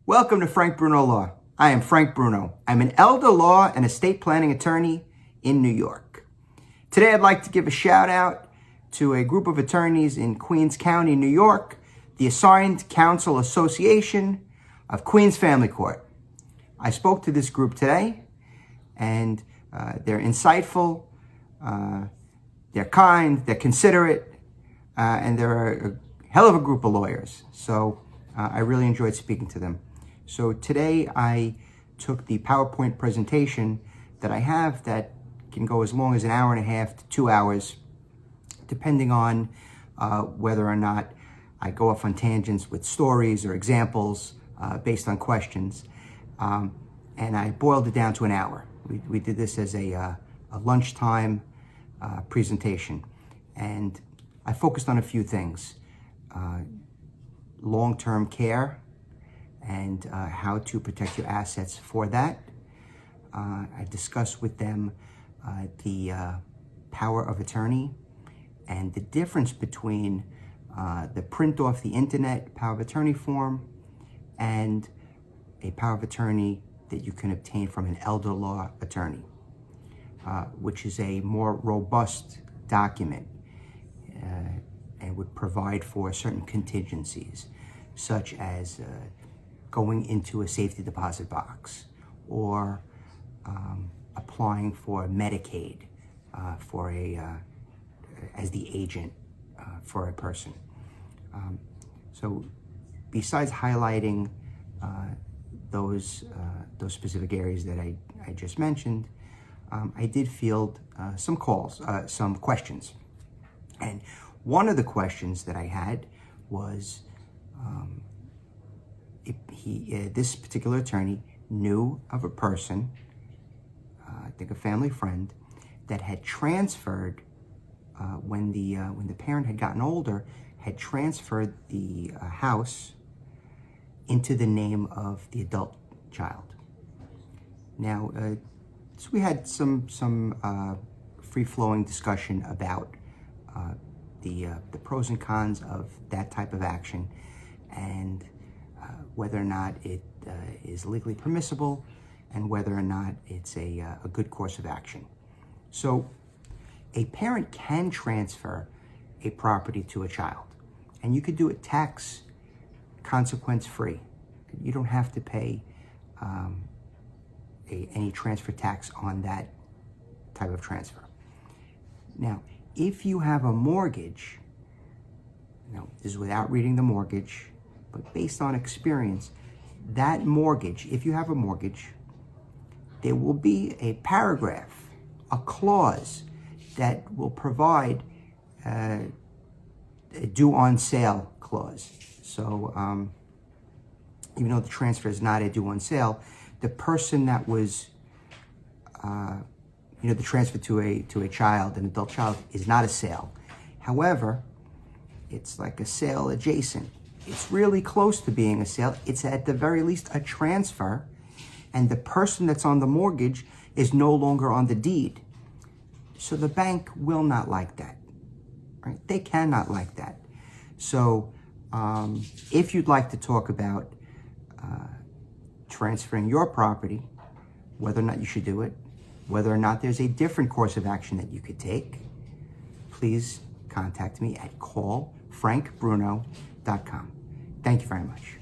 Welcome to Frank Bruno Law. I am Frank Bruno. I'm an elder law and estate planning attorney in New York. Today I'd like to give a shout out to a group of attorneys in Queens County, New York, the Assigned Counsel Association of Queens Family Court. I spoke to this group today, and they're insightful, they're kind, they're considerate, and they're a hell of a group of lawyers. So I really enjoyed speaking to them. So today I took the PowerPoint presentation that I have that can go as long as an hour and a half to 2 hours, depending on whether or not I go off on tangents with stories or examples based on questions. And I boiled it down to an hour. We did this as a lunchtime presentation. And I focused on a few things. Long-term care and how to protect your assets for that. I discussed with them the power of attorney and the difference between the print off the internet power of attorney form and a power of attorney that you can obtain from an elder law attorney, which is a more robust document and would provide for certain contingencies, such as going into a safety deposit box or applying for Medicaid for as the agent for a person. So besides highlighting those specific areas that I just mentioned, I did field some calls, some questions. And one of the questions that I had was, this particular attorney knew of a person, I think a family friend, that had transferred, when the parent had gotten older, had transferred the house into the name of the adult child. Now, so we had some free-flowing discussion about the pros and cons of that type of action, and whether or not it is legally permissible, and whether or not it's a good course of action. So a parent can transfer a property to a child, and you could do it tax consequence free. You don't have to pay any transfer tax on that type of transfer. Now, if you have a mortgage, this is without reading the mortgage, but based on experience, that mortgage, if you have a mortgage, there will be a paragraph, a clause that will provide a due on sale clause. So even though the transfer is not a due on sale, the person that was the transfer to a child, an adult child, is not a sale. However, it's like a sale adjacent. It's really close to being a sale. It's at the very least a transfer, and the person that's on the mortgage is no longer on the deed. So the bank will not like that, right? They cannot like that. So if you'd like to talk about transferring your property, whether or not you should do it, whether or not there's a different course of action that you could take, please contact me at callfrankbruno.com. Thank you very much.